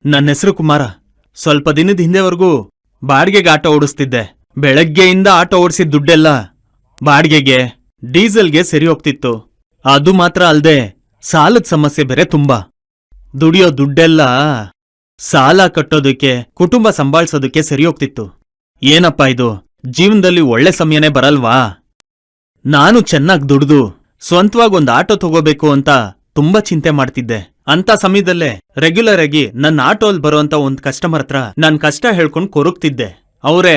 ನನ್ನೆಸ್ರು ಕುಮಾರ. ಸ್ವಲ್ಪ ದಿನದ ಹಿಂದೆವರೆಗೂ ಬಾಡ್ಗೆಗೆ ಆಟೋ ಓಡಿಸ್ತಿದ್ದೆ. ಬೆಳಗ್ಗೆಯಿಂದ ಆಟೋ ಓಡಿಸಿದ ದುಡ್ಡೆಲ್ಲ ಬಾಡ್ಗೆಗೆ, ಡೀಸೆಲ್ಗೆ ಸರಿ ಹೋಗ್ತಿತ್ತು. ಅದು ಮಾತ್ರ ಅಲ್ದೆ ಸಾಲದ ಸಮಸ್ಯೆ ಬೇರೆ ತುಂಬಾ. ದುಡಿಯೋ ದುಡ್ಡೆಲ್ಲ ಸಾಲ ಕಟ್ಟೋದಕ್ಕೆ, ಕುಟುಂಬ ಸಂಭಾಳ್ಸೋದಕ್ಕೆ ಸರಿ ಹೋಗ್ತಿತ್ತು. ಏನಪ್ಪಾ ಇದು, ಜೀವನದಲ್ಲಿ ಒಳ್ಳೆ ಸಮಯನೇ ಬರಲ್ವಾ? ನಾನು ಚೆನ್ನಾಗ್ ದುಡ್ದು ಸ್ವಂತವಾಗಿ ಒಂದ್ ಆಟೋ ತಗೋಬೇಕು ಅಂತ ತುಂಬಾ ಚಿಂತೆ ಮಾಡ್ತಿದ್ದೆ. ಅಂತ ಸಮಯದಲ್ಲೇ ರೆಗ್ಯುಲರ್ ಆಗಿ ನನ್ನ ಆಟೋಲ್ ಬರೋಂತ ಒಂದ್ ಕಸ್ಟಮರ್ ಹತ್ರ ನನ್ ಕಷ್ಟ ಹೇಳ್ಕೊಂಡ್ ಕೊರಗ್ತಿದ್ದೆ. ಅವ್ರೇ,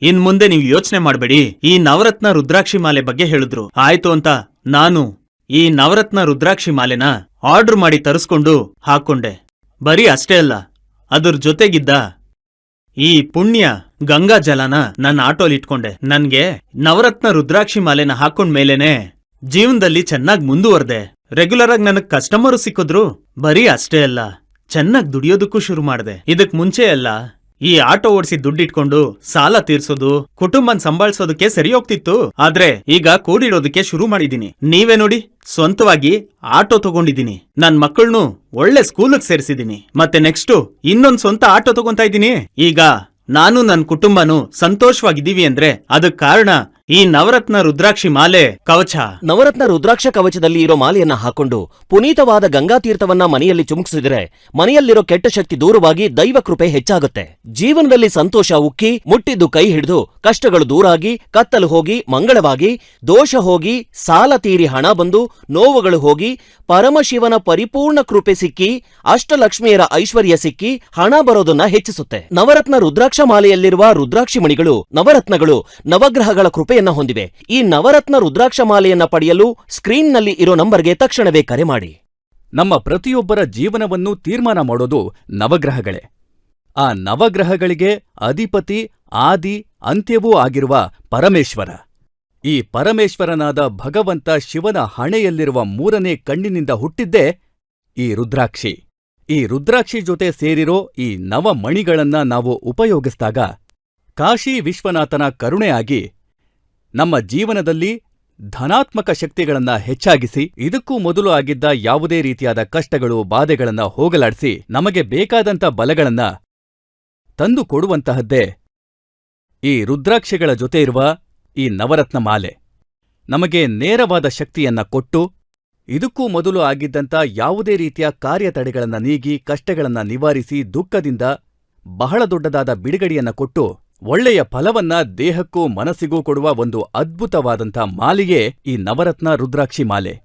ಇನ್ ಮುಂದೆ ನೀವು ಯೋಚನೆ ಮಾಡ್ಬೇಡಿ, ಈ ನವರತ್ನ ರುದ್ರಾಕ್ಷಿ ಮಾಲೆ ಬಗ್ಗೆ ಹೇಳಿದ್ರು. ಆಯ್ತು ಅಂತ ನಾನು ಈ ನವರತ್ನ ರುದ್ರಾಕ್ಷಿ ಮಾಲೆನ ಆರ್ಡರ್ ಮಾಡಿ ತರಿಸ್ಕೊಂಡು ಹಾಕೊಂಡೆ. ಬರೀ ಅಷ್ಟೇ ಅಲ್ಲ, ಅದ್ರ ಜೊತೆಗಿದ್ದ ಈ ಪುಣ್ಯ ಗಂಗಾ ಜಲನ ನನ್ನ ಆಟೋಲ್ ಇಟ್ಕೊಂಡೆ. ನನ್ಗೆ ನವರತ್ನ ರುದ್ರಾಕ್ಷಿ ಮಾಲೆನ ಹಾಕೊಂಡ್ಮೇಲೇನೆ ಜೀವನದಲ್ಲಿ ಚೆನ್ನಾಗ್ ಮುಂದುವರ್ದೆ. ರೆಗ್ಯುಲರ್ ಆಗಿ ನನಗ್ ಕಸ್ಟಮರು ಸಿಕ್ಕಿದ್ರು. ಬರೀ ಅಷ್ಟೇ ಅಲ್ಲ, ಚೆನ್ನಾಗ್ ದುಡಿಯೋದಕ್ಕೂ ಶುರು ಮಾಡ್ದೆ. ಇದಕ್ ಮುಂಚೆ ಎಲ್ಲ ಈ ಆಟೋ ಓಡಿಸಿ ದುಡ್ಡಿಟ್ಕೊಂಡು ಸಾಲ ತೀರ್ಸೋದು, ಕುಟುಂಬನ್ ಸಂಭಾಳ್ಸೋದಕ್ಕೆ ಸರಿ ಹೋಗ್ತಿತ್ತು. ಆದ್ರೆ ಈಗ ಕೂಡಿಡೋದಕ್ಕೆ ಶುರು ಮಾಡಿದೀನಿ. ನೀವೇ ನೋಡಿ, ಸ್ವಂತವಾಗಿ ಆಟೋ ತಗೊಂಡಿದೀನಿ. ನನ್ ಮಕ್ಕಳನ್ನು ಒಳ್ಳೆ ಸ್ಕೂಲಿಗೆ ಸೇರಿಸಿದೀನಿ. ಮತ್ತೆ ನೆಕ್ಸ್ಟು ಇನ್ನೊಂದ್ ಸ್ವಂತ ಆಟೋ ತಗೊಂತಾ ಇದ್ದೀನಿ. ಈಗ ನಾನು ನನ್ ಕುಟುಂಬನೂ ಸಂತೋಷವಾಗಿದ್ದೀವಿ ಅಂದ್ರೆ ಅದಕ್ ಕಾರಣ ಈ ನವರತ್ನ ರುದ್ರಾಕ್ಷಿ ಮಾಲೆ ಕವಚ. ನವರತ್ನ ರುದ್ರಾಕ್ಷ ಕವಚದಲ್ಲಿ ಇರೋ ಮಾಲೆಯನ್ನ ಹಾಕೊಂಡು ಪುನೀತವಾದ ಗಂಗಾತೀರ್ಥವನ್ನ ಮನೆಯಲ್ಲಿ ಚುಮುಕಿಸಿದ್ರೆ ಮನೆಯಲ್ಲಿರೋ ಕೆಟ್ಟ ಶಕ್ತಿ ದೂರವಾಗಿ ದೈವ ಕೃಪೆ ಹೆಚ್ಚಾಗುತ್ತೆ. ಜೀವನದಲ್ಲಿ ಸಂತೋಷ ಉಕ್ಕಿ, ಮುಟ್ಟಿದ್ದು ಕೈ ಹಿಡಿದು, ಕಷ್ಟಗಳು ದೂರಾಗಿ, ಕತ್ತಲು ಹೋಗಿ ಮಂಗಳವಾಗಿ, ದೋಷ ಹೋಗಿ, ಸಾಲ ತೀರಿ ಹಣ ಬಂದು, ನೋವುಗಳು ಹೋಗಿ, ಪರಮಶಿವನ ಪರಿಪೂರ್ಣ ಕೃಪೆ ಸಿಕ್ಕಿ, ಅಷ್ಟಲಕ್ಷ್ಮಿಯರ ಐಶ್ವರ್ಯ ಸಿಕ್ಕಿ, ಹಣ ಬರೋದನ್ನ ಹೆಚ್ಚಿಸುತ್ತೆ. ನವರತ್ನ ರುದ್ರಾಕ್ಷ ಮಾಲೆಯಲ್ಲಿರುವ ರುದ್ರಾಕ್ಷಿ ಮಣಿಗಳು, ನವರತ್ನಗಳು ನವಗ್ರಹಗಳ ಕೃಪೆಯನ್ನ ಹೊಂದಿವೆ. ಈ ನವರತ್ನ ರುದ್ರಾಕ್ಷ ಮಾಲೆಯನ್ನ ಪಡೆಯಲು ಸ್ಕ್ರೀನ್ನಲ್ಲಿ ಇರೋ ನಂಬರ್ಗೆ ತಕ್ಷಣವೇ ಕರೆ ಮಾಡಿ. ನಮ್ಮ ಪ್ರತಿಯೊಬ್ಬರ ಜೀವನವನ್ನು ತೀರ್ಮಾನ ಮಾಡೋದು ನವಗ್ರಹಗಳೇ. ಆ ನವಗ್ರಹಗಳಿಗೆ ಅಧಿಪತಿ, ಆದಿ, ಅಂತ್ಯವೂ ಆಗಿರುವ ಪರಮೇಶ್ವರ. ಈ ಪರಮೇಶ್ವರನಾದ ಭಗವಂತ ಶಿವನ ಹಣೆಯಲ್ಲಿರುವ ಮೂರನೇ ಕಣ್ಣಿನಿಂದ ಹುಟ್ಟಿದ್ದೇ ಈ ರುದ್ರಾಕ್ಷಿ. ಈ ರುದ್ರಾಕ್ಷಿ ಜೊತೆ ಸೇರಿರೋ ಈ ನವಮಣಿಗಳನ್ನ ನಾವು ಉಪಯೋಗಿಸಿದಾಗ ಕಾಶಿ ವಿಶ್ವನಾಥನ ಕರುಣೆ ಆಗಿ ನಮ್ಮ ಜೀವನದಲ್ಲಿ ಧನಾತ್ಮಕ ಶಕ್ತಿಗಳನ್ನ ಹೆಚ್ಚಾಗಿಸಿ, ಇದಕ್ಕೂ ಮೊದಲು ಆಗಿದ್ದ ಯಾವುದೇ ರೀತಿಯಾದ ಕಷ್ಟಗಳು, ಬಾಧೆಗಳನ್ನ ಹೋಗಲಾಡಿಸಿ ನಮಗೆ ಬೇಕಾದಂಥ ಬಲಗಳನ್ನ ತಂದು ಕೊಡುವಂತಹದ್ದೇ ಈ ರುದ್ರಾಕ್ಷಿಗಳ ಜೊತೆ ಇರುವ ಈ ನವರತ್ನ ಮಾಲೆ. ನಮಗೆ ನೇರವಾದ ಶಕ್ತಿಯನ್ನ ಕೊಟ್ಟು, ಇದಕ್ಕೂ ಮೊದಲು ಆಗಿದ್ದಂಥ ಯಾವುದೇ ರೀತಿಯ ಕಾರ್ಯತಡೆಗಳನ್ನ ನೀಗಿ, ಕಷ್ಟಗಳನ್ನ ನಿವಾರಿಸಿ, ದುಃಖದಿಂದ ಬಹಳ ದೊಡ್ಡದಾದ ಬಿಡುಗಡೆಯನ್ನ ಕೊಟ್ಟು, ಒಳ್ಳೆಯ ಫಲವನ್ನ ದೇಹಕ್ಕೂ ಮನಸ್ಸಿಗೂ ಕೊಡುವ ಒಂದು ಅದ್ಭುತವಾದಂಥ ಮಾಲೆಯೇ ಈ ನವರತ್ನ ರುದ್ರಾಕ್ಷಿ ಮಾಲೆ.